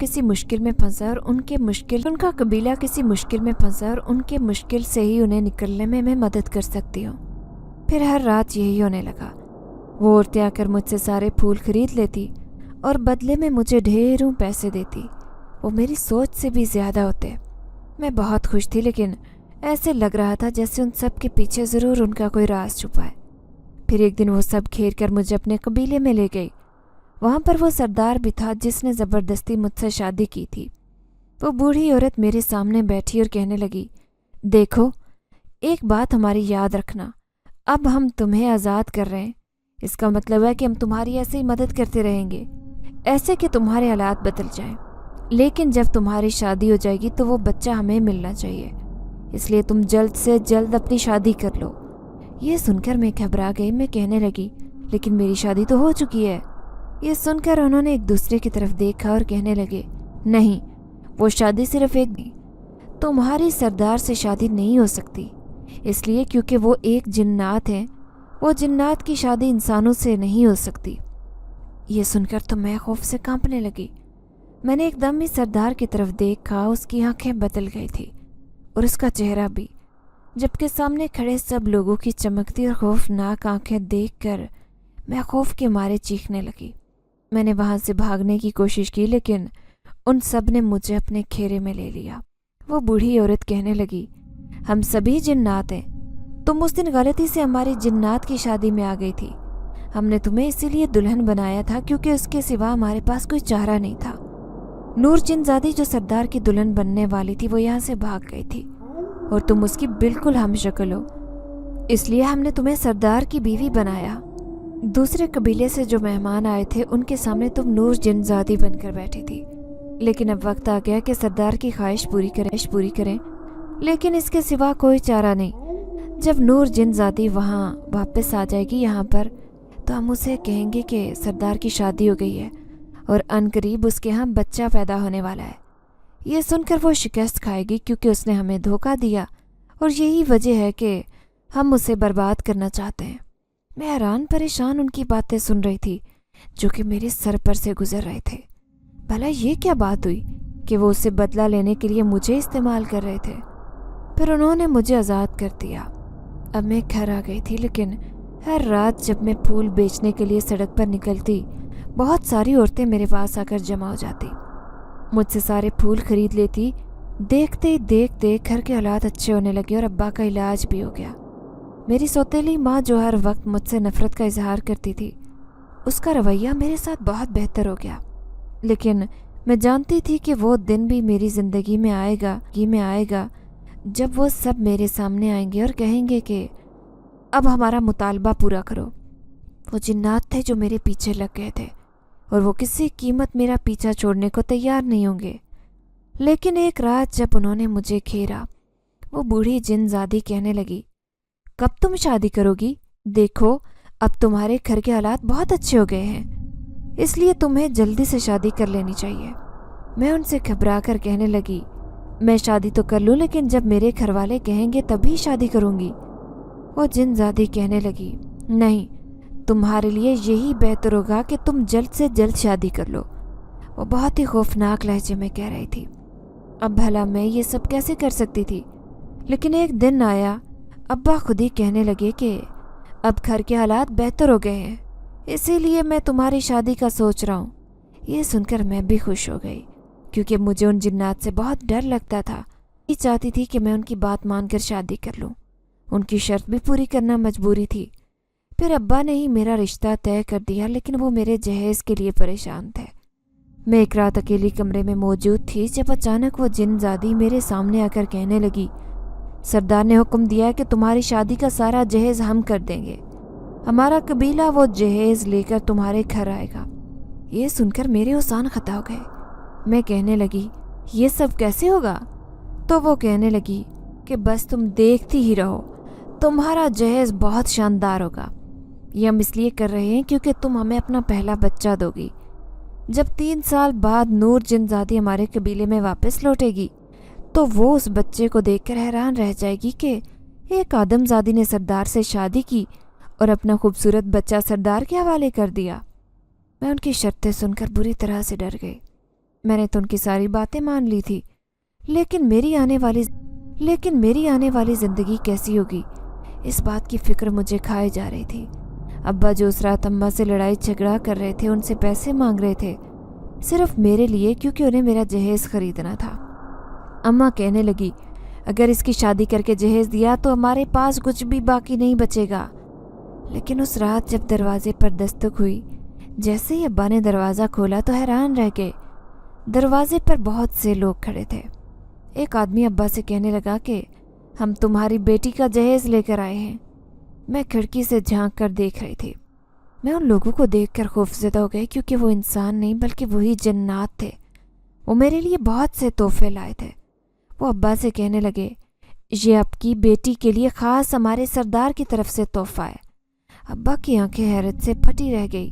کسی مشکل میں پھنسا اور ان کے مشکل سے ہی انہیں نکلنے میں مدد کر سکتی ہوں۔ پھر ہر رات یہی ہونے لگا۔ وہ عورتیں آ کر مجھ سے سارے پھول خرید لیتی اور بدلے میں مجھے ڈھیروں پیسے دیتی۔ وہ میری سوچ سے بھی زیادہ ہوتے۔ میں بہت خوش تھی، لیکن ایسے لگ رہا تھا جیسے ان سب کے پیچھے ضرور ان کا کوئی راز چھپا ہے۔ پھر ایک دن وہ سب گھیر کر مجھے اپنے قبیلے میں لے گئی۔ وہاں پر وہ سردار بھی تھا جس نے زبردستی مجھ سے شادی کی تھی۔ وہ بوڑھی عورت میرے سامنے بیٹھی اور کہنے لگی، دیکھو، ایک بات ہماری یاد رکھنا، اب ہم تمہیں آزاد کر رہے ہیں۔ اس کا مطلب ہے کہ ہم تمہاری ایسے ہی مدد کرتے رہیں گے، ایسے کہ تمہارے حالات بدل جائیں، لیکن جب تمہاری شادی ہو جائے گی تو وہ بچہ ہمیں ملنا چاہیے، اس لیے تم جلد سے جلد اپنی شادی کر لو۔ یہ سن کر میں گھبرا گئی۔ میں کہنے لگی، لیکن میری شادی تو ہو چکی ہے۔ یہ سن کر انہوں نے ایک دوسرے کی طرف دیکھا اور کہنے لگے، نہیں، وہ شادی صرف ایک تمہاری سردار سے شادی نہیں ہو سکتی، اس لیے کیونکہ وہ ایک جنات ہیں، وہ جنات کی شادی انسانوں سے نہیں ہو سکتی۔ یہ سن کر تو میں خوف سے کانپنے لگی۔ میں نے ایک دم ہی سردار کی طرف دیکھا، اس کی آنکھیں بدل گئی تھی اور اس کا چہرہ بھی، جبکہ سامنے کھڑے سب لوگوں کی چمکتی اور خوفناک آنکھیں دیکھ کر میں خوف کے مارے چیخنے لگی۔ میں نے وہاں سے بھاگنے کی کوشش کی، لیکن ان سب نے مجھے اپنے گھیرے میں لے لیا۔ وہ بوڑھی عورت کہنے لگی، ہم سبھی جنات ہیں، تم اس دن غلطی سے ہماری جنات کی شادی میں آ گئی تھی۔ ہم نے تمہیں اسی لیے دلہن بنایا تھا کیونکہ اس کے سوا ہمارے پاس کوئی چارہ نہیں تھا۔ نور جن زادی جو سردار کی دلہن بننے والی تھی وہ یہاں سے بھاگ گئی تھی اور تم اس کی بالکل ہم شکل ہو، اس لیے ہم نے تمہیں سردار کی بیوی بنایا۔ دوسرے قبیلے سے جو مہمان آئے تھے ان کے سامنے تم نور جن زادی بن کر بیٹھی تھی، لیکن اب وقت آ گیا کہ سردار کی خواہش پوری کریں، لیکن اس کے سوا کوئی چارہ نہیں۔ جب نور جن زادی وہاں واپس آ جائے گی یہاں پر، تو ہم اسے کہیں گے کہ سردار کی شادی ہو گئی ہے اور عن قریب اس کے ہاں بچہ پیدا ہونے والا ہے۔ یہ سن کر وہ شکست کھائے گی کیونکہ اس نے ہمیں دھوکہ دیا اور یہی وجہ ہے کہ ہم اسے برباد کرنا چاہتے ہیں۔ میں حیران پریشان ان کی باتیں سن رہی تھی جو کہ میرے سر پر سے گزر رہے تھے۔ بھلا یہ کیا بات ہوئی کہ وہ اسے بدلہ لینے کے لیے مجھے استعمال کر رہے تھے؟ پھر انہوں نے مجھے آزاد کر دیا۔ اب میں گھر آ گئی تھی، لیکن ہر رات جب میں پھول بیچنے کے لیے سڑک پر نکلتی، بہت ساری عورتیں میرے پاس آ کر جمع ہو جاتی، مجھ سے سارے پھول خرید لیتی۔ دیکھتے ہی دیکھتے گھر کے حالات اچھے ہونے لگے اور ابا کا علاج بھی ہو گیا۔ میری سوتیلی ماں جو ہر وقت مجھ سے نفرت کا اظہار کرتی تھی، اس کا رویہ میرے ساتھ بہت بہتر ہو گیا، لیکن میں جانتی تھی کہ وہ دن بھی میری زندگی میں آئے گا جب وہ سب میرے سامنے آئیں گے اور کہیں گے کہ اب ہمارا مطالبہ پورا کرو۔ وہ جنات تھے جو میرے پیچھے لگ گئے تھے اور وہ کسی قیمت میرا پیچھا چھوڑنے کو تیار نہیں ہوں گے۔ لیکن ایک رات جب انہوں نے مجھے گھیرا، وہ بوڑھی جن زادی کہنے لگی، کب تم شادی کرو گی؟ دیکھو، اب تمہارے گھر کے حالات بہت اچھے ہو گئے ہیں، اس لیے تمہیں جلدی سے شادی کر لینی چاہیے۔ میں ان سے گھبرا کر کہنے لگی، میں شادی تو کر لوں، لیکن جب میرے گھر والے کہیں گے تبھی شادی کروں گی۔ وہ جن زادی کہنے لگی، نہیں، تمہارے لیے یہی بہتر ہوگا کہ تم جلد سے جلد شادی کر لو۔ وہ بہت ہی خوفناک لہجے میں کہہ رہی تھی۔ اب بھلا میں یہ سب کیسے کر سکتی تھی؟ لیکن ایک دن آیا، ابا خود ہی کہنے لگے کہ اب گھر کے حالات بہتر ہو گئے ہیں، اسی لیے میں تمہاری شادی کا سوچ رہا ہوں۔ یہ سن کر میں بھی خوش ہو گئی، کیونکہ مجھے ان جنات سے بہت ڈر لگتا تھا۔ یہ چاہتی تھی کہ میں ان کی بات مان کر شادی کر لوں، ان کی شرط بھی پوری کرنا مجبوری تھی۔ پھر ابا نے ہی میرا رشتہ طے کر دیا، لیکن وہ میرے جہیز کے لیے پریشان تھے۔ میں ایک رات اکیلی کمرے میں موجود تھی جب اچانک وہ جن زادی میرے سامنے آ کر کہنے لگی، سردار نے حکم دیا ہے کہ تمہاری شادی کا سارا جہیز ہم کر دیں گے، ہمارا قبیلہ وہ جہیز لے کر تمہارے گھر آئے گا۔ یہ سن کر میرے ہوشان ختم ہو گئے۔ میں کہنے لگی، یہ سب کیسے ہوگا؟ تو وہ کہنے لگی کہ بس تم دیکھتی ہی رہو، تمہارا جہیز بہت شاندار ہوگا۔ یہ ہم اس لیے کر رہے ہیں کیونکہ تم ہمیں اپنا پہلا بچہ دو گی۔ جب 3 سال بعد نور جن زادی ہمارے قبیلے میں واپس لوٹے گی تو وہ اس بچے کو دیکھ کر حیران رہ جائے گی کہ ایک آدم زادی نے سردار سے شادی کی اور اپنا خوبصورت بچہ سردار کے حوالے کر دیا۔ میں ان کی شرطیں سن کر بری طرح سے ڈر گئی۔ میں نے تو ان کی ساری باتیں مان لی تھی، لیکن میری آنے والی زندگی کیسی ہوگی، اس بات کی فکر مجھے کھائے جا رہی تھی۔ ابا جو اس رات اماں سے لڑائی جھگڑا کر رہے تھے، ان سے پیسے مانگ رہے تھے، صرف میرے لیے، کیونکہ انہیں میرا جہیز خریدنا تھا۔ اماں کہنے لگی، اگر اس کی شادی کر کے جہیز دیا تو ہمارے پاس کچھ بھی باقی نہیں بچے گا۔ لیکن اس رات جب دروازے پر دستک ہوئی، جیسے ہی ابا نے دروازہ کھولا تو حیران رہ گئے۔ دروازے پر بہت سے لوگ کھڑے تھے۔ ایک آدمی ابا سے کہنے لگا کہ ہم تمہاری بیٹی کا جہیز لے کر آئے ہیں۔ میں کھڑکی سے جھانک کر دیکھ رہی تھی۔ میں ان لوگوں کو دیکھ کر خوفزدہ ہو گئی، کیونکہ وہ انسان نہیں بلکہ وہی جنات تھے۔ وہ میرے لیے بہت سے تحفے لائے تھے۔ وہ ابا سے کہنے لگے، یہ آپ کی بیٹی کے لیے خاص ہمارے سردار کی طرف سے تحفہ ہے۔ ابا کی آنکھیں حیرت سے پھٹی رہ گئی۔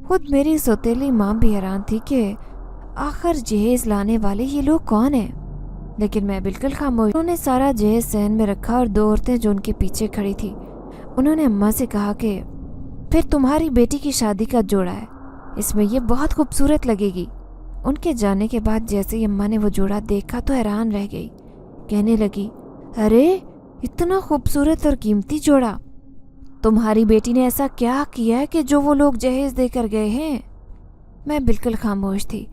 خود میری سوتیلی ماں بھی حیران تھی کہ آخر جہیز لانے والے یہ لوگ کون ہیں، لیکن میں بالکل خاموش۔ انہوں نے سارا جہیز صحن میں رکھا اور دو عورتیں جو ان کے پیچھے کھڑی تھی، انہوں نے اماں سے کہا کہ پھر تمہاری بیٹی کی شادی کا جوڑا ہے، اس میں یہ بہت خوبصورت لگے گی۔ ان کے جانے کے بعد جیسے ہی اماں نے وہ جوڑا دیکھا تو حیران رہ گئی، کہنے لگی، ارے اتنا خوبصورت اور قیمتی جوڑا، تمہاری بیٹی نے ایسا کیا کیا ہے کہ جو وہ لوگ جہیز دے کر گئے ہیں؟ میں بالکل خاموش تھی۔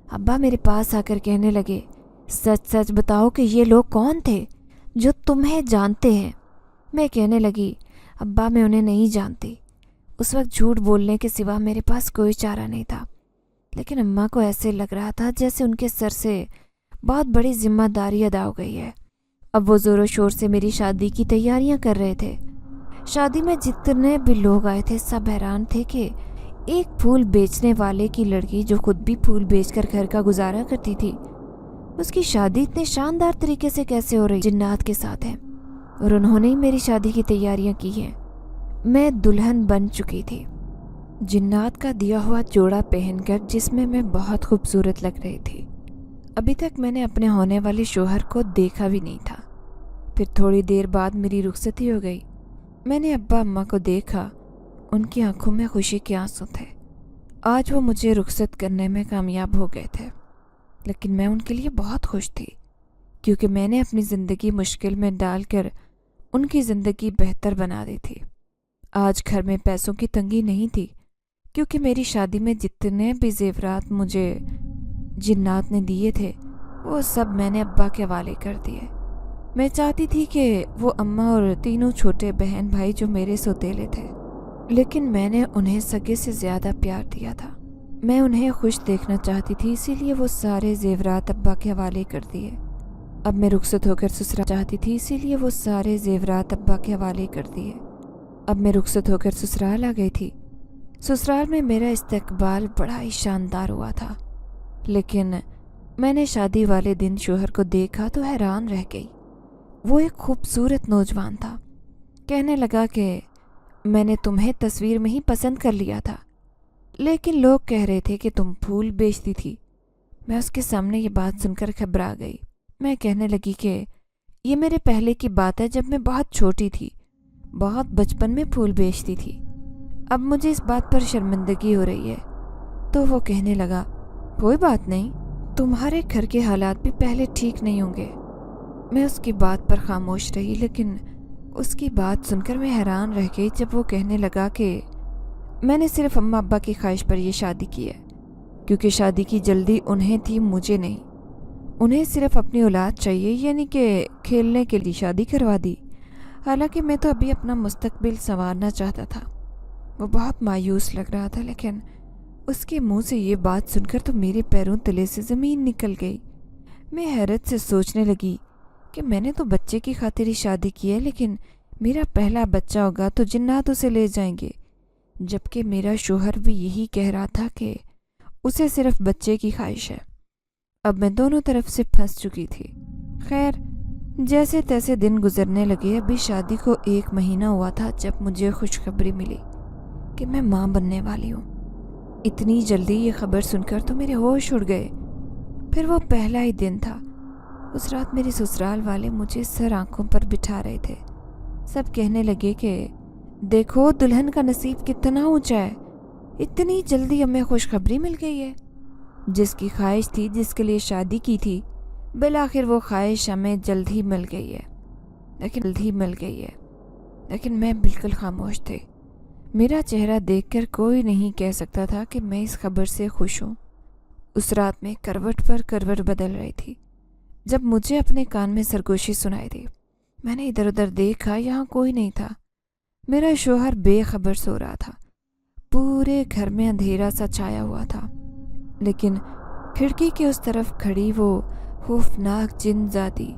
ابا میرے پاس آ کر کہنے لگے، سچ سچ بتاؤ کہ یہ لوگ کون تھے جو تمہیں جانتے ہیں؟ میں کہنے لگی، ابا میں انہیں نہیں جانتی۔ اس وقت جھوٹ بولنے کے سوا میرے پاس کوئی چارہ نہیں تھا، لیکن اماں کو ایسے لگ رہا تھا جیسے ان کے سر سے بہت بڑی ذمہ داری ادا ہو گئی ہے۔ اب وہ زور و شور سے میری شادی کی تیاریاں کر رہے تھے۔ شادی میں جتنے بھی لوگ آئے تھے سب حیران تھے کہ ایک پھول بیچنے والے کی لڑکی جو خود بھی پھول بیچ کر گھر کا گزارا کرتی تھی، اس کی شادی اتنے شاندار طریقے سے کیسے ہو رہی جنات کے ساتھ ہے، اور انہوں نے ہی میری شادی کی تیاریاں کی ہیں۔ میں دلہن بن چکی تھی، جنات کا دیا ہوا جوڑا پہن کر، جس میں میں بہت خوبصورت لگ رہی تھی۔ ابھی تک میں نے اپنے ہونے والے شوہر کو دیکھا بھی نہیں تھا۔ پھر تھوڑی دیر بعد میری رخصتی ہو گئی۔ میں نے ابا اماں کو دیکھا، ان کی آنکھوں میں خوشی کے آنسو تھے۔ آج وہ مجھے رخصت کرنے میں کامیاب ہو گئے تھے، لیکن میں ان کے لیے بہت خوش تھی، کیونکہ میں نے اپنی زندگی مشکل میں ڈال کر ان کی زندگی بہتر بنا دی تھی۔ آج گھر میں پیسوں کی تنگی نہیں تھی، کیونکہ میری شادی میں جتنے بھی زیورات مجھے جنات نے دیے تھے وہ سب میں نے ابا کے حوالے کر دیے۔ میں چاہتی تھی کہ وہ اماں اور تینوں چھوٹے بہن بھائی جو میرے سوتیلے تھے، لیکن میں نے انہیں سگے سے زیادہ پیار دیا تھا۔ میں انہیں خوش دیکھنا چاہتی تھی، اسی لیے وہ سارے زیورات ابا کے حوالے کر دیے۔ اب میں رخصت ہو کر سسرال چاہتی تھی، اسی لیے وہ سارے زیورات ابا کے حوالے کر دیے۔ اب میں رخصت ہو کر سسرال آ گئی تھی۔ سسرال میں میرا استقبال بڑا ہی شاندار ہوا تھا، لیکن میں نے شادی والے دن شوہر کو دیکھا تو حیران رہ گئی۔ وہ ایک خوبصورت نوجوان تھا۔ کہنے لگا کہ میں نے تمہیں تصویر میں ہی پسند کر لیا تھا، لیکن لوگ کہہ رہے تھے کہ تم پھول بیچتی تھی۔ میں اس کے سامنے یہ بات سن کر گھبرا گئی۔ میں کہنے لگی کہ یہ میرے پہلے کی بات ہے، جب میں بہت چھوٹی تھی، بہت بچپن میں پھول بیچتی تھی۔ اب مجھے اس بات پر شرمندگی ہو رہی ہے۔ تو وہ کہنے لگا، کوئی بات نہیں، تمہارے گھر کے حالات بھی پہلے ٹھیک نہیں ہوں گے۔ میں اس کی بات پر خاموش رہی، لیکن اس کی بات سن کر میں حیران رہ گئی جب وہ کہنے لگا کہ میں نے صرف اماں ابا کی خواہش پر یہ شادی کی ہے، کیونکہ شادی کی جلدی انہیں تھی، مجھے نہیں۔ انہیں صرف اپنی اولاد چاہیے، یعنی کہ کھیلنے کے لیے شادی کروا دی، حالانکہ میں تو ابھی اپنا مستقبل سنوارنا چاہتا تھا۔ وہ بہت مایوس لگ رہا تھا، لیکن اس کے منہ سے یہ بات سن کر تو میرے پیروں تلے سے زمین نکل گئی۔ میں حیرت سے سوچنے لگی کہ میں نے تو بچے کی خاطر ہی شادی کی ہے، لیکن میرا پہلا بچہ ہوگا تو جنات اسے لے جائیں گے، جبکہ میرا شوہر بھی یہی کہہ رہا تھا کہ اسے صرف بچے کی خواہش ہے۔ اب میں دونوں طرف سے پھنس چکی تھی۔ خیر، جیسے تیسے دن گزرنے لگے۔ ابھی شادی کو 1 مہینہ ہوا تھا جب مجھے خوشخبری ملی کہ میں ماں بننے والی ہوں۔ اتنی جلدی یہ خبر سن کر تو میرے ہوش اڑ گئے۔ پھر وہ پہلا ہی دن تھا۔ اس رات میرے سسرال والے مجھے سر آنکھوں پر بٹھا رہے تھے۔ سب کہنے لگے کہ دیکھو دلہن کا نصیب کتنا اونچا ہے، اتنی جلدی ہمیں خوشخبری مل گئی ہے۔ جس کی خواہش تھی، جس کے لیے شادی کی تھی، بالآخر وہ خواہش ہمیں جلد ہی مل گئی ہے، لیکن میں بالکل خاموش تھی۔ میرا چہرہ دیکھ کر کوئی نہیں کہہ سکتا تھا کہ میں اس خبر سے خوش ہوں۔ اس رات میں کروٹ پر کروٹ بدل رہی تھی جب مجھے اپنے کان میں سرگوشی سنائی دی۔ میں نے ادھر ادھر دیکھا، یہاں کوئی نہیں تھا۔ میرا شوہر بے خبر سو رہا تھا۔ پورے گھر میں اندھیرا سا چھایا ہوا تھا، لیکن کھڑکی کے اس طرف کھڑی وہ خوفناک جن زادی،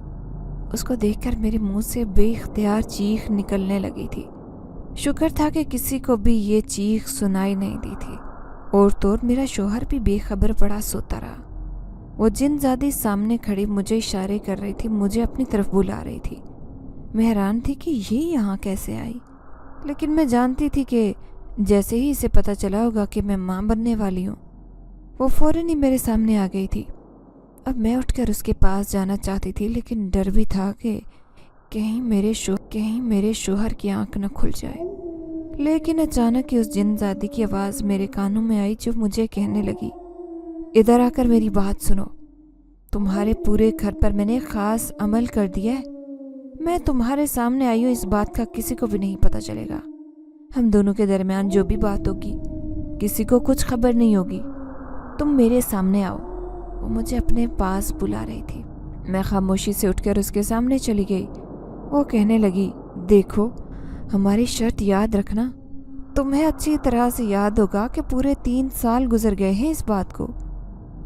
اس کو دیکھ کر میرے منہ سے بے اختیار چیخ نکلنے لگی تھی۔ شکر تھا کہ کسی کو بھی یہ چیخ سنائی نہیں دی تھی، اور تو اور میرا شوہر بھی بے خبر پڑا سوتا رہا۔ وہ جن زادی سامنے کھڑی مجھے اشارے کر رہی تھی، مجھے اپنی طرف بلا رہی تھی۔ میں حیران تھی کہ یہ یہاں کیسے آئی، لیکن میں جانتی تھی کہ جیسے ہی اسے پتہ چلا ہوگا کہ میں ماں بننے والی ہوں، وہ فوراً ہی میرے سامنے آ گئی تھی۔ اب میں اٹھ کر اس کے پاس جانا چاہتی تھی، لیکن ڈر بھی تھا کہ کہیں میرے شوہر کی آنکھ نہ کھل جائے۔ لیکن اچانک ہی اس جن زادی کی آواز میرے کانوں میں آئی، جو مجھے کہنے لگی، ادھر آ کر میری بات سنو۔ تمہارے پورے گھر پر میں نے خاص عمل کر دیا ہے۔ میں تمہارے سامنے آئی ہوں، اس بات کا کسی کو بھی نہیں پتہ چلے گا۔ ہم دونوں کے درمیان جو بھی بات ہوگی، کسی کو کچھ خبر نہیں ہوگی۔ تم میرے سامنے آؤ۔ وہ مجھے اپنے پاس بلا رہی تھی۔ میں خاموشی سے اٹھ کر اس کے سامنے چلی گئی۔ وہ کہنے لگی، دیکھو، ہماری شرط یاد رکھنا۔ تمہیں اچھی طرح سے یاد ہوگا کہ پورے 3 سال گزر گئے ہیں اس بات کو،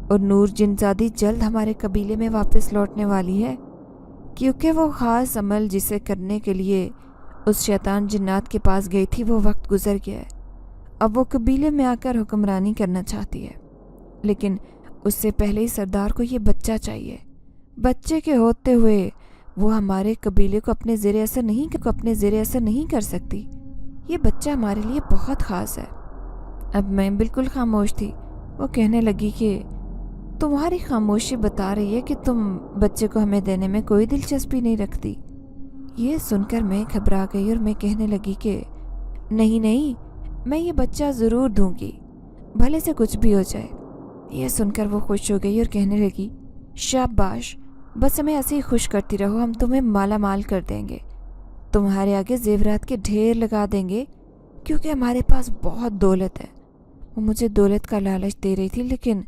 اور نور جن زادی جلد ہمارے قبیلے میں واپس لوٹنے والی ہے، کیونکہ وہ خاص عمل جسے کرنے کے لیے اس شیطان جنات کے پاس گئی تھی، وہ وقت گزر گیا ہے۔ اب وہ قبیلے میں آ کر حکمرانی کرنا چاہتی ہے، لیکن اس سے پہلے ہی سردار کو یہ بچہ چاہیے۔ بچے کے ہوتے ہوئے وہ ہمارے قبیلے کو اپنے زیر اثر نہیں کر سکتی۔ یہ بچہ ہمارے لیے بہت خاص ہے۔ اب میں بالکل خاموش تھی۔ وہ کہنے لگی کہ تمہاری خاموشی بتا رہی ہے کہ تم بچے کو ہمیں دینے میں کوئی دلچسپی نہیں رکھتی۔ یہ سن کر میں گھبرا گئی اور میں کہنے لگی کہ نہیں، میں یہ بچہ ضرور دوں گی، بھلے سے کچھ بھی ہو جائے۔ یہ سن کر وہ خوش ہو گئی اور کہنے لگی، شاباش، بس ہمیں ایسے ہی خوش کرتی رہو، ہم تمہیں مالا مال کر دیں گے، تمہارے آگے زیورات کے ڈھیر لگا دیں گے، کیونکہ ہمارے پاس بہت دولت ہے۔ وہ مجھے دولت کا لالچ دے رہی تھی، لیکن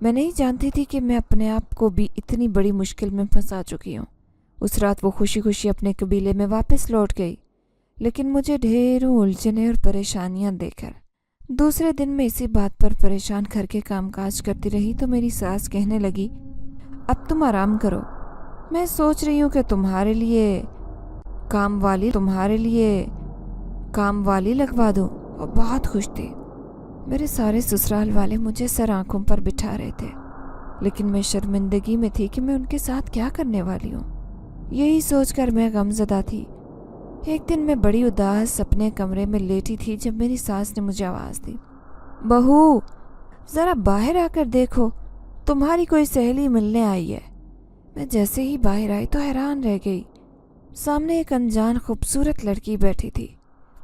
میں نہیں جانتی تھی کہ میں اپنے آپ کو بھی اتنی بڑی مشکل میں پھنسا چکی ہوں۔ اس رات وہ خوشی خوشی اپنے قبیلے میں واپس لوٹ گئی، لیکن مجھے ڈھیروں الجھنیں اور پریشانیاں دے کر۔ دوسرے دن میں اسی بات پر پریشان گھر کے کام کاج کرتی رہی تو میری ساس کہنے لگی، اب تم آرام کرو، میں سوچ رہی ہوں کہ تمہارے لیے کام والی لگوا دوں۔ وہ بہت خوش تھی۔ میرے سارے سسرال والے مجھے سر آنکھوں پر بٹھا رہے تھے، لیکن میں شرمندگی میں تھی کہ میں ان کے ساتھ کیا کرنے والی ہوں۔ یہی سوچ کر میں غم زدہ تھی۔ ایک دن میں بڑی اداس اپنے کمرے میں لیٹی تھی جب میری ساس نے مجھے آواز دی، بہو، ذرا باہر آ کر دیکھو، تمہاری کوئی سہیلی ملنے آئی ہے۔ میں جیسے ہی باہر آئی تو حیران رہ گئی۔ سامنے ایک انجان خوبصورت لڑکی بیٹھی تھی۔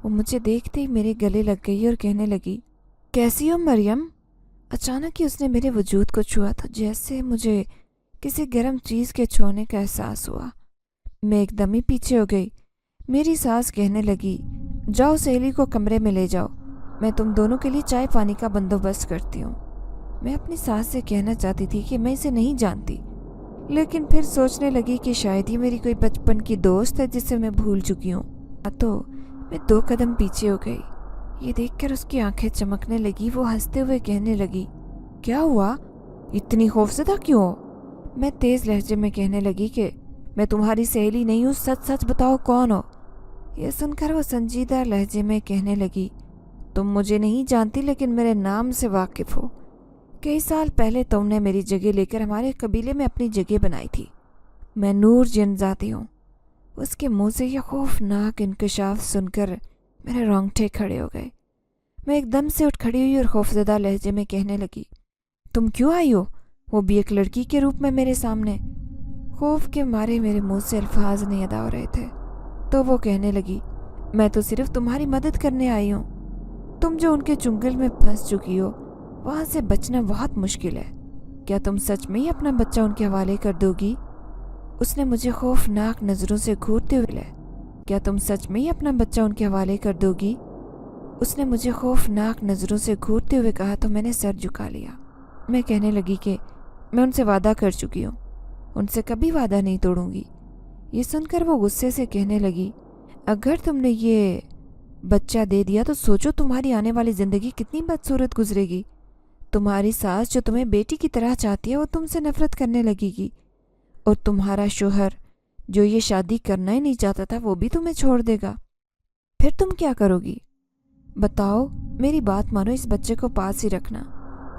وہ مجھے دیکھتے ہی میرے گلے لگ گئی اور کہنے لگی، کیسی ہو مریم؟ اچانک ہی اس نے میرے وجود کو چھوا تو جیسے مجھے کسی گرم چیز کے چھونے کا احساس ہوا۔ میں ایک دم ہی پیچھے ہو گئی۔ میری ساس کہنے لگی، جاؤ سہیلی کو کمرے میں لے جاؤ، میں تم دونوں کے لیے چائے پانی کا بندوبست کرتی ہوں۔ میں اپنی ساس سے کہنا چاہتی تھی کہ میں اسے نہیں جانتی، لیکن پھر سوچنے لگی کہ شاید ہی میری کوئی بچپن کی دوست ہے جسے میں بھول چکی ہوں۔ تو میں 2 قدم پیچھے ہو گئی۔ یہ دیکھ کر اس کی آنکھیں چمکنے لگی۔ وہ ہنستے ہوئے کہنے لگی، کیا ہوا؟ اتنی خوفزدہ کیوں ہو؟ میں تیز لہجے میں کہنے لگی کہ میں تمہاری سہیلی نہیں ہوں، سچ سچ بتاؤ کون ہو؟ یہ سن کر وہ سنجیدہ لہجے میں کہنے لگی، تم مجھے نہیں جانتی لیکن میرے نام سے واقف ہو۔ کئی سال پہلے تم نے میری جگہ لے کر ہمارے قبیلے میں اپنی جگہ بنائی تھی۔ میں نور جن زادی ہوں۔ اس کے منہ سے یہ خوفناک انکشاف سن کر میرے رونگٹے کھڑے ہو گئے۔ میں ایک دم سے اٹھ کھڑی ہوئی اور خوفزدہ لہجے میں کہنے لگی، تم کیوں آئی ہو؟ وہ بھی ایک لڑکی کے روپ میں میرے سامنے۔ خوف کے مارے میرے منہ سے الفاظ نہیں ادا ہو رہے تھے۔ تو وہ کہنے لگی، میں تو صرف تمہاری مدد کرنے آئی ہوں۔ تم جو ان کے چنگل میں پھنس چکی ہو، وہاں سے بچنا بہت مشکل ہے۔ کیا تم سچ میں ہی اپنا بچہ ان کے حوالے کر دو گی؟ اس نے مجھے خوفناک نظروں سے گھورتے ہوئے بولا۔ کیا تم سچ میں ہی اپنا بچہ ان کے حوالے کر دو گی؟ اس نے مجھے خوفناک نظروں سے گھورتے ہوئے کہا تو میں نے سر جھکا لیا۔ میں کہنے لگی کہ میں ان سے وعدہ کر چکی ہوں، ان سے کبھی وعدہ نہیں توڑوں گی۔ یہ سن کر وہ غصے سے کہنے لگی، اگر تم نے یہ بچہ دے دیا تو سوچو تمہاری آنے والی زندگی کتنی بدصورت گزرے گی۔ تمہاری ساس جو تمہیں بیٹی کی طرح چاہتی ہے وہ تم سے نفرت کرنے لگے گی، اور تمہارا شوہر جو یہ شادی کرنا ہی نہیں چاہتا تھا وہ بھی تمہیں چھوڑ دے گا۔ پھر تم کیا کرو گی؟ بتاؤ، میری بات مانو، اس بچے کو پاس ہی رکھنا۔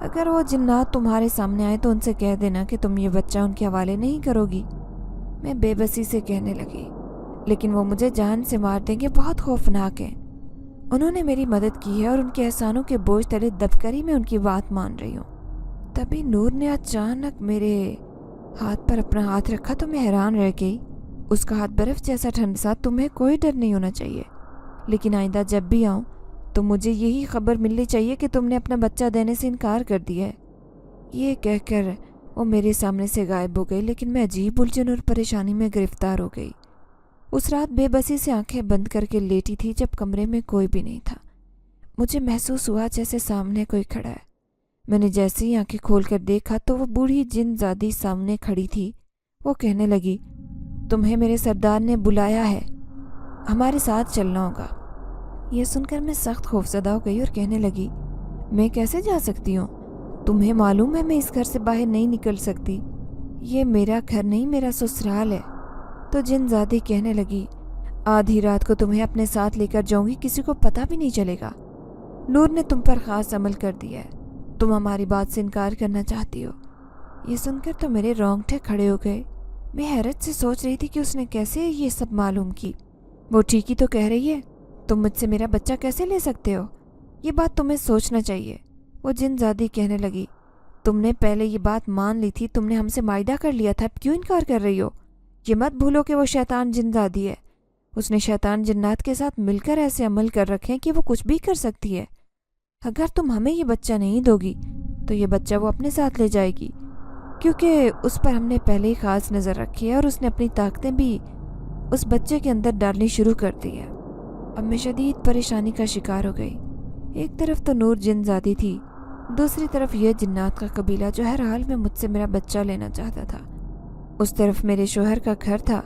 اگر وہ جنات تمہارے سامنے آئے تو ان سے کہہ دینا کہ تم یہ بچہ ان کے حوالے نہیں کرو گی۔ میں بے بسی سے کہنے لگی، لیکن وہ مجھے جان سے مار دیں گے، بہت خوفناک ہیں۔ انہوں نے میری مدد کی ہے اور ان کے احسانوں کے بوجھ تلے دب کر ہی میں ان کی بات مان رہی ہوں۔ تبھی نور نے اچانک میرے ہاتھ پر اپنا ہاتھ رکھا تو میں حیران رہ گئی۔ اس کا ہاتھ برف جیسا ٹھنڈا تھا۔ تمہیں کوئی ڈر نہیں ہونا چاہیے، لیکن آئندہ جب بھی آؤں تو مجھے یہی خبر ملنی چاہیے کہ تم نے اپنا بچہ دینے سے انکار کر دیا ہے۔ یہ کہہ کر وہ میرے سامنے سے غائب ہو گئی، لیکن میں عجیب الجھن اور پریشانی میں گرفتار ہو گئی۔ اس رات بے بسی سے آنکھیں بند کر کے لیٹی تھی جب کمرے میں کوئی بھی نہیں تھا۔ مجھے محسوس ہوا جیسے سامنے کوئی کھڑا ہے۔ میں نے جیسے ہی آنکھیں کھول کر دیکھا تو وہ بوڑھی جن زادی سامنے کھڑی تھی۔ وہ کہنے لگی، تمہیں میرے سردار نے بلایا ہے، ہمارے ساتھ چلنا ہوگا۔ یہ سن کر میں سخت خوفزدہ ہو گئی اور کہنے لگی، میں کیسے جا سکتی ہوں؟ تمہیں معلوم ہے میں اس گھر سے باہر نہیں نکل سکتی، یہ میرا گھر نہیں، میرا سسرال ہے۔ تو جن زادی کہنے لگی، آدھی رات کو تمہیں اپنے ساتھ لے کر جاؤں گی، کسی کو پتہ بھی نہیں چلے گا۔ نور نے تم پر خاص عمل کر دیا ہے، تم ہماری بات سے انکار کرنا چاہتی ہو۔ یہ سن کر تو میرے رونگٹے کھڑے ہو گئے۔ میں حیرت سے سوچ رہی تھی کہ اس نے کیسے یہ سب معلوم کی۔ وہ ٹھیک ہی تو کہہ رہی ہے، تم مجھ سے میرا بچہ کیسے لے سکتے ہو؟ یہ بات تمہیں سوچنا چاہیے۔ وہ جن زادی کہنے لگی، تم نے پہلے یہ بات مان لی تھی، تم نے ہم سے معاہدہ کر لیا تھا، اب کیوں انکار کر رہی ہو؟ یہ مت بھولو کہ وہ شیطان جن زادی ہے، اس نے شیطان جنات کے ساتھ مل کر ایسے عمل کر رکھے ہیں کہ وہ کچھ بھی کر سکتی ہے۔ اگر تم ہمیں یہ بچہ نہیں دو گی تو یہ بچہ وہ اپنے ساتھ لے جائے گی، کیونکہ اس پر ہم نے پہلے ہی خاص نظر رکھی ہے اور اس نے اپنی طاقتیں بھی اس بچے کے اندر ڈالنی شروع کر دی ہے۔ اب میں شدید پریشانی کا شکار ہو گئی۔ ایک طرف تو نور جن زادی تھی، دوسری طرف یہ جنات کا قبیلہ جو ہر حال میں مجھ سے میرا بچہ لینا چاہتا تھا۔ اس طرف میرے شوہر کا گھر تھا،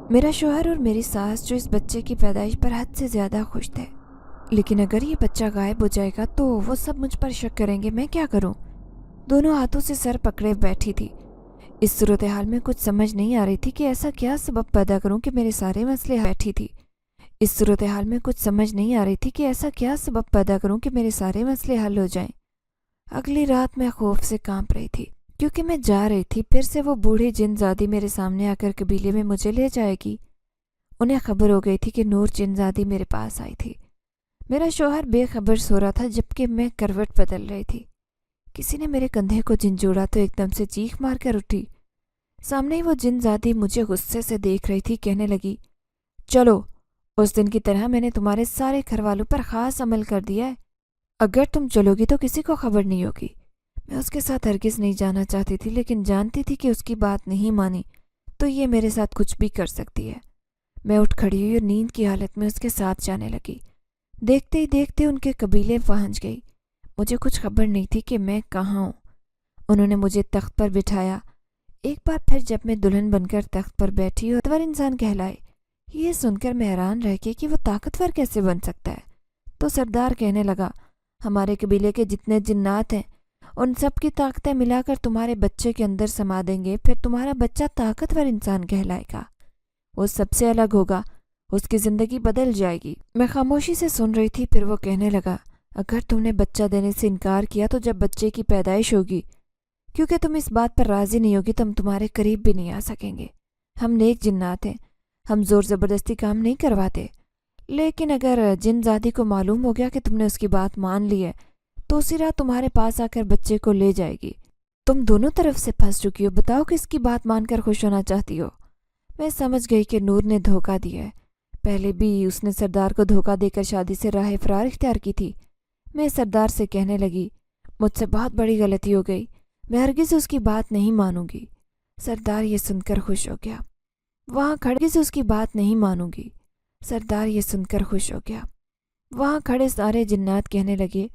میرا شوہر اور میری ساس جو اس بچے کی پیدائش پر حد سے زیادہ خوش تھے۔ لیکن اگر یہ بچہ غائب ہو جائے گا تو وہ سب مجھ پر شک کریں گے، میں کیا کروں؟ دونوں ہاتھوں سے سر پکڑے بیٹھی تھی۔ اس صورتحال میں کچھ سمجھ نہیں آ رہی تھی کہ ایسا کیا سبب پیدا کروں کہ میرے سارے مسئلے بیٹھی تھی۔ اس صورتحال میں کچھ سمجھ نہیں آ رہی تھی کہ ایسا کیا سبب پیدا کروں کہ میرے سارے مسئلے حل ہو جائیں۔ اگلی رات میں خوف سے کانپ رہی تھی، کیونکہ میں جا رہی تھی پھر سے وہ بوڑھی جن زادی میرے سامنے آ کر قبیلے میں مجھے لے جائے گی۔ انہیں خبر ہو گئی تھی کہ نور جن زادی میرے پاس آئی تھی۔ میرا شوہر بے خبر سو رہا تھا جبکہ میں کروٹ بدل رہی تھی۔ کسی نے میرے کندھے کو جھنجھوڑا تو ایک دم سے چیخ مار کر اٹھی۔ سامنے ہی وہ جن زادی مجھے غصے سے دیکھ رہی تھی، کہنے لگی، چلو، اس دن کی طرح میں نے تمہارے سارے گھر والوں پر خاص عمل کر دیا ہے، اگر تم چلو گی تو کسی کو خبر نہیں ہوگی۔ میں اس کے ساتھ ہرگز نہیں جانا چاہتی تھی، لیکن جانتی تھی کہ اس کی بات نہیں مانی تو یہ میرے ساتھ کچھ بھی کر سکتی ہے۔ میں اٹھ کھڑی ہوئی اور نیند کی حالت میں اس کے ساتھ جانے لگی۔ دیکھتے ہی دیکھتے ان کے قبیلے پہنچ گئی۔ مجھے کچھ خبر نہیں تھی کہ میں کہاں ہوں۔ انہوں نے مجھے تخت پر بٹھایا۔ ایک بار پھر جب میں دلہن بن کر تخت پر بیٹھی اور طاقتور انسان کہلائے، یہ سن کر میں حیران رہ گئی کہ وہ طاقتور کیسے بن سکتا ہے۔ تو سردار کہنے لگا، ہمارے قبیلے کے جتنے جنات ہیں ان سب کی طاقتیں ملا کر تمہارے بچے کے اندر سما دیں گے، پھر تمہارا بچہ طاقتور انسان کہلائے گا، وہ سب سے الگ ہوگا، اس کی زندگی بدل جائے گی۔ میں خاموشی سے سن رہی تھی، پھر وہ کہنے لگا، اگر تم نے بچہ دینے سے انکار کیا تو جب بچے کی پیدائش ہوگی، کیونکہ تم اس بات پر راضی نہیں ہوگی تو ہم تمہارے قریب بھی نہیں آ سکیں گے۔ ہم نیک جنات ہیں، ہم زور زبردستی کام نہیں کرواتے، لیکن اگر جن زادی کو معلوم ہو گیا کہ تم نے اس کی بات مان لی ہے تو اسی رات تمہارے پاس آ کر بچے کو لے جائے گی۔ تم دونوں طرف سے پھنس چکی ہو، بتاؤ کس کی بات مان کر خوش ہونا چاہتی ہو؟ میں سمجھ گئی کہ نور نے دھوکہ دیا ہے۔ پہلے بھی اس نے سردار کو دھوکہ دے کر شادی سے راہ فرار اختیار کی تھی۔ میں سردار سے کہنے لگی، مجھ سے بہت بڑی غلطی ہو گئی، میں ہرگز اس کی بات نہیں مانوں گی۔ سردار یہ سن کر خوش ہو گیا۔ وہاں کھڑے اس کی بات نہیں مانوں گی۔ سردار یہ سن کر خوش ہو گیا۔ وہاں کھڑے سارے جنات کہنے لگے،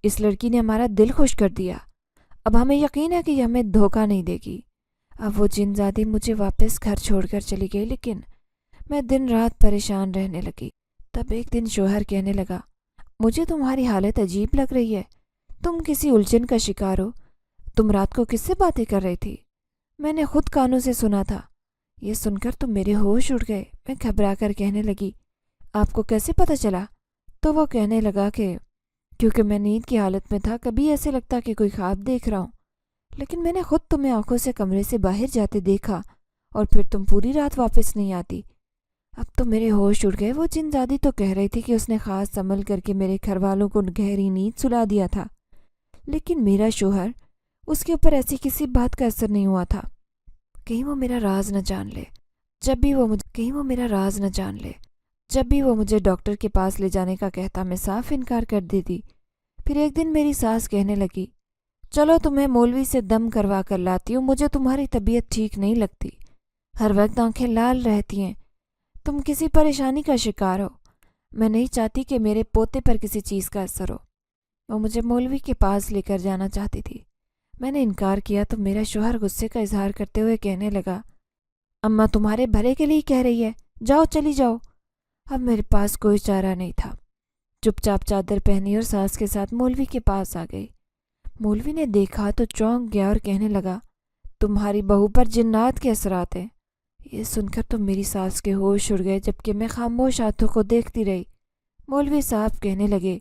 اس لڑکی نے ہمارا دل خوش کر دیا، اب ہمیں یقین ہے کہ یہ ہمیں دھوکہ نہیں دے گی۔ اب وہ جن زادی مجھے واپس گھر چھوڑ کر چلی گئی، لیکن میں دن رات پریشان رہنے لگی۔ تب ایک دن شوہر کہنے لگا، مجھے تمہاری حالت عجیب لگ رہی ہے، تم کسی الجھن کا شکار ہو۔ تم رات کو کس سے باتیں کر رہی تھی؟ میں نے خود کانوں سے سنا تھا۔ یہ سن کر تو میرے ہوش اڑ گئے۔ میں گھبرا کر کہنے لگی، آپ کو کیسے پتہ چلا؟ تو وہ کہنے لگا کہ کیونکہ میں نیند کی حالت میں تھا، کبھی ایسے لگتا کہ کوئی خواب دیکھ رہا ہوں، لیکن میں نے خود تمہیں آنکھوں سے کمرے سے باہر جاتے دیکھا، اور پھر تم پوری رات واپس نہیں آتی۔ اب تو میرے ہوش اڑ گئے۔ وہ جن زادی تو کہہ رہی تھی کہ اس نے خاص عمل کر کے میرے گھر والوں کو گہری نیند سلا دیا تھا، لیکن میرا شوہر، اس کے اوپر ایسی کسی بات کا اثر نہیں ہوا تھا۔ کہیں وہ میرا راز نہ جان لے۔ جب بھی وہ مجھے ڈاکٹر کے پاس لے جانے کا کہتا، میں صاف انکار کر دیتی۔ پھر ایک دن میری ساس کہنے لگی، چلو تمہیں مولوی سے دم کروا کر لاتی ہوں، مجھے تمہاری طبیعت ٹھیک نہیں لگتی، ہر وقت آنکھیں لال رہتی ہیں، تم کسی پریشانی کا شکار ہو، میں نہیں چاہتی کہ میرے پوتے پر کسی چیز کا اثر ہو۔ وہ مجھے مولوی کے پاس لے کر جانا چاہتی تھی۔ میں نے انکار کیا تو میرا شوہر غصے کا اظہار کرتے ہوئے کہنے لگا، اماں تمہارے بھلے کے لیے کہہ رہی ہے، جاؤ چلی جاؤ۔ اب میرے پاس کوئی چارہ نہیں تھا۔ چپ چاپ چادر پہنی اور ساس کے ساتھ مولوی کے پاس آ گئی۔ مولوی نے دیکھا تو چونک گیا اور کہنے لگا، تمہاری بہو پر جنات کے اثرات ہیں۔ یہ سن کر تو میری ساس کے ہوش اڑ گئے، جبکہ میں خاموش ہاتھوں کو دیکھتی رہی۔ مولوی صاحب کہنے لگے،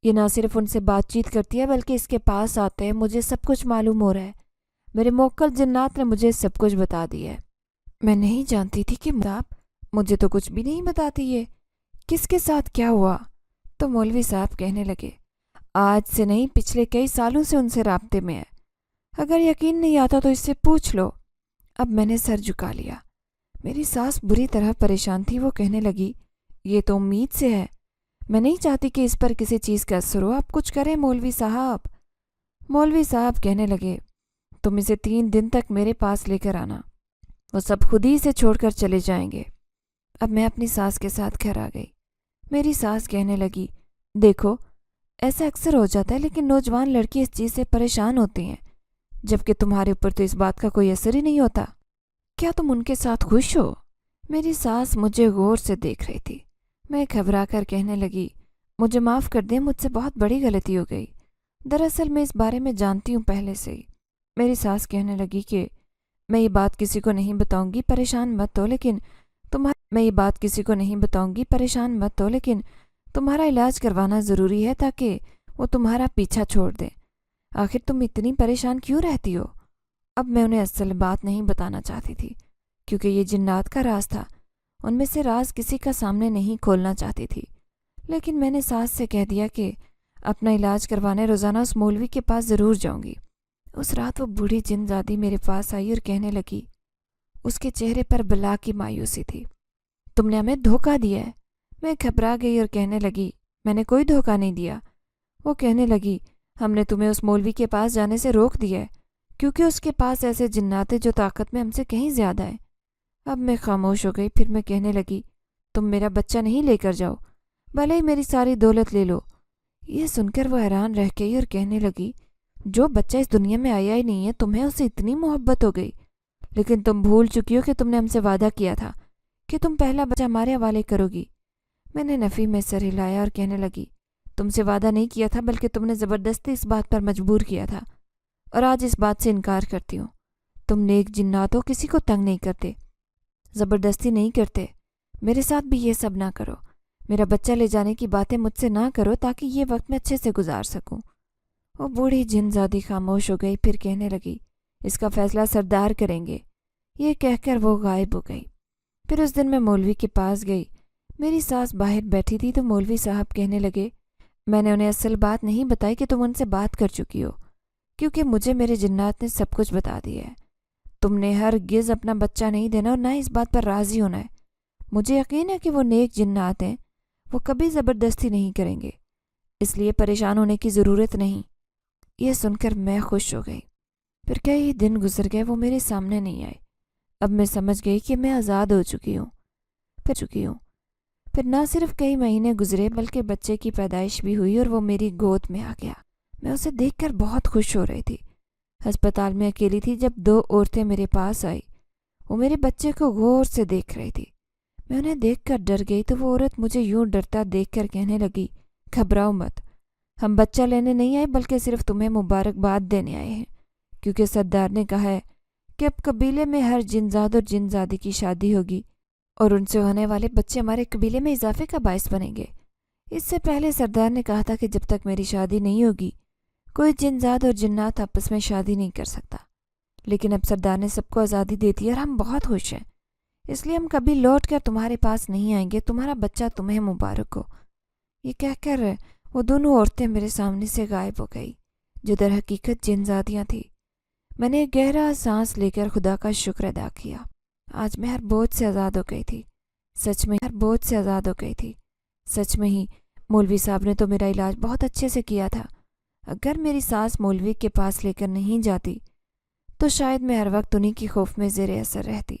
یہ نہ صرف ان سے بات چیت کرتی ہے بلکہ اس کے پاس آتے ہیں مجھے سب کچھ معلوم ہو رہا ہے۔ میرے موکل جنات نے مجھے سب کچھ بتا دیا ہے۔ میں نہیں جانتی تھی کہ آپ مجھے تو کچھ بھی نہیں بتاتی، یہ کس کے ساتھ کیا ہوا؟ تو مولوی صاحب کہنے لگے، آج سے نہیں، پچھلے کئی سالوں سے ان سے رابطے میں ہے، اگر یقین نہیں آتا تو اس سے پوچھ لو۔ اب میں نے سر جھکا لیا۔ میری ساس بری طرح پریشان تھی۔ وہ کہنے لگی، یہ تو امید سے ہے، میں نہیں چاہتی کہ اس پر کسی چیز کا اثر ہو، آپ کچھ کریں مولوی صاحب۔ مولوی صاحب کہنے لگے، تم اسے 3 دن تک میرے پاس لے کر آنا، وہ سب خود ہی اسے چھوڑ کر چلے جائیں گے۔ اب میں اپنی ساس کے ساتھ گھر آ گئی۔ میری ساس کہنے لگی، دیکھو ایسا اکثر ہو جاتا ہے، لیکن نوجوان لڑکی اس چیز سے پریشان ہوتی ہیں، جبکہ تمہارے اوپر تو اس بات کا کوئی اثر ہی نہیں ہوتا۔ کیا تم ان کے ساتھ خوش ہو؟ میری ساس مجھے غور سے دیکھ رہی تھی۔ میں گھبرا کر کہنے لگی، مجھے معاف کر دیں، مجھ سے بہت بڑی غلطی ہو گئی، دراصل میں اس بارے میں جانتی ہوں پہلے سے ہی۔ میری ساس کہنے لگی کہ میں یہ بات کسی کو نہیں بتاؤں گی، پریشان مت ہو، لیکن تمہارا علاج کروانا ضروری ہے تاکہ وہ تمہارا پیچھا چھوڑ دیں۔ آخر تم اتنی پریشان کیوں رہتی ہو؟ اب میں انہیں اصل بات نہیں بتانا چاہتی تھی، کیونکہ یہ جنات کا راز تھا، ان میں سے راز کسی کا سامنے نہیں کھولنا چاہتی تھی۔ لیکن میں نے ساس سے کہہ دیا کہ اپنا علاج کروانے روزانہ اس مولوی کے پاس ضرور جاؤں گی۔ اس رات وہ بوڑھی جن زادی میرے پاس آئی اور کہنے لگی، اس کے چہرے پر بلا کی مایوسی تھی، تم نے ہمیں دھوکہ دیا ہے۔ میں گھبرا گئی اور کہنے لگی، میں نے کوئی دھوکہ نہیں دیا۔ وہ کہنے لگی، ہم نے تمہیں اس مولوی کے پاس جانے سے روک دیا ہے، کیونکہ اس کے پاس ایسے جنات ہیں جو طاقت میں ہم سے کہیں زیادہ ہیں۔ اب میں خاموش ہو گئی۔ پھر میں کہنے لگی، تم میرا بچہ نہیں لے کر جاؤ، بھلے ہی میری ساری دولت لے لو۔ یہ سن کر وہ حیران رہ گئی اور کہنے لگی، جو بچہ اس دنیا میں آیا ہی نہیں ہے، تمہیں اسے اتنی محبت ہو گئی، لیکن تم بھول چکی ہو کہ تم نے ہم سے وعدہ کیا تھا کہ تم پہلا بچہ ہمارے حوالے کرو گی۔ میں نے نفی میں سر ہلایا اور کہنے لگی، تم سے وعدہ نہیں کیا تھا، بلکہ تم نے زبردستی اس بات پر مجبور کیا تھا، اور آج اس بات سے انکار کرتی ہوں۔ تم نیک جنات ہو، کسی کو تنگ نہیں کرتے، زبردستی نہیں کرتے۔ میرے ساتھ بھی یہ سب نہ کرو، میرا بچہ لے جانے کی باتیں مجھ سے نہ کرو تاکہ یہ وقت میں اچھے سے گزار سکوں۔ وہ بوڑھی جن زادی خاموش ہو گئی، پھر کہنے لگی، اس کا فیصلہ سردار کریں گے۔ یہ کہہ کر وہ غائب ہو گئی۔ پھر اس دن میں مولوی کے پاس گئی۔ میری ساس باہر بیٹھی تھی تو مولوی صاحب کہنے لگے، میں نے انہیں اصل بات نہیں بتائی کہ تم ان سے بات کر چکی ہو، کیونکہ مجھے میرے جنات نے سب کچھ بتا دیا ہے۔ تم نے ہرگز اپنا بچہ نہیں دینا اور نہ اس بات پر راضی ہونا ہے۔ مجھے یقین ہے کہ وہ نیک جنات ہیں، وہ کبھی زبردستی نہیں کریں گے، اس لیے پریشان ہونے کی ضرورت نہیں۔ یہ سن کر میں خوش ہو گئی۔ پھر کئی دن گزر گئے، وہ میرے سامنے نہیں آئے۔ اب میں سمجھ گئی کہ میں آزاد ہو چکی ہوں۔ پھر نہ صرف کئی مہینے گزرے بلکہ بچے کی پیدائش بھی ہوئی اور وہ میری گود میں آ گیا۔ میں اسے دیکھ کر بہت خوش ہو رہی تھی۔ ہسپتال میں اکیلی تھی جب 2 عورتیں میرے پاس آئی۔ وہ میرے بچے کو غور سے دیکھ رہی تھی۔ میں انہیں دیکھ کر ڈر گئی تو وہ عورت مجھے یوں ڈرتا دیکھ کر کہنے لگی، گھبراؤ مت، ہم بچہ لینے نہیں آئے بلکہ صرف تمہیں مبارکباد دینے آئے ہیں، کیونکہ سردار نے کہا ہے کہ اب قبیلے میں ہر جنزاد اور جنزادی کی شادی ہوگی اور ان سے ہونے والے بچے ہمارے قبیلے میں اضافے کا باعث بنیں گے۔ اس سے پہلے سردار نے کہا تھا کہ جب تک میری شادی نہیں ہوگی کوئی جنزاد اور جنات آپس میں شادی نہیں کر سکتا، لیکن اب سردار نے سب کو آزادی دے دی اور ہم بہت خوش ہیں، اس لیے ہم کبھی لوٹ کر تمہارے پاس نہیں آئیں گے، تمہارا بچہ تمہیں مبارک ہو۔ یہ کہہ کر وہ دونوں عورتیں میرے سامنے سے غائب ہو گئی جو در حقیقت جنزادیاں تھیں۔ میں نے ایک گہرا سانس لے کر خدا کا شکر ادا کیا۔ آج میں ہر بوجھ سے آزاد ہو گئی تھی، سچ میں ہی مولوی صاحب نے تو میرا علاج بہت اچھے سے کیا تھا۔ اگر میری سانس مولوی کے پاس لے کر نہیں جاتی تو شاید میں ہر وقت انہی کی خوف میں زیر اثر رہتی،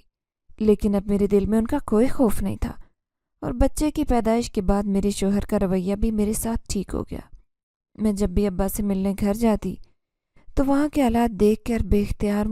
لیکن اب میرے دل میں ان کا کوئی خوف نہیں تھا، اور بچے کی پیدائش کے بعد میرے شوہر کا رویہ بھی میرے ساتھ ٹھیک ہو گیا۔ میں جب بھی ابا سے ملنے گھر جاتی تو وہاں کے حالات دیکھ کر بے اختیار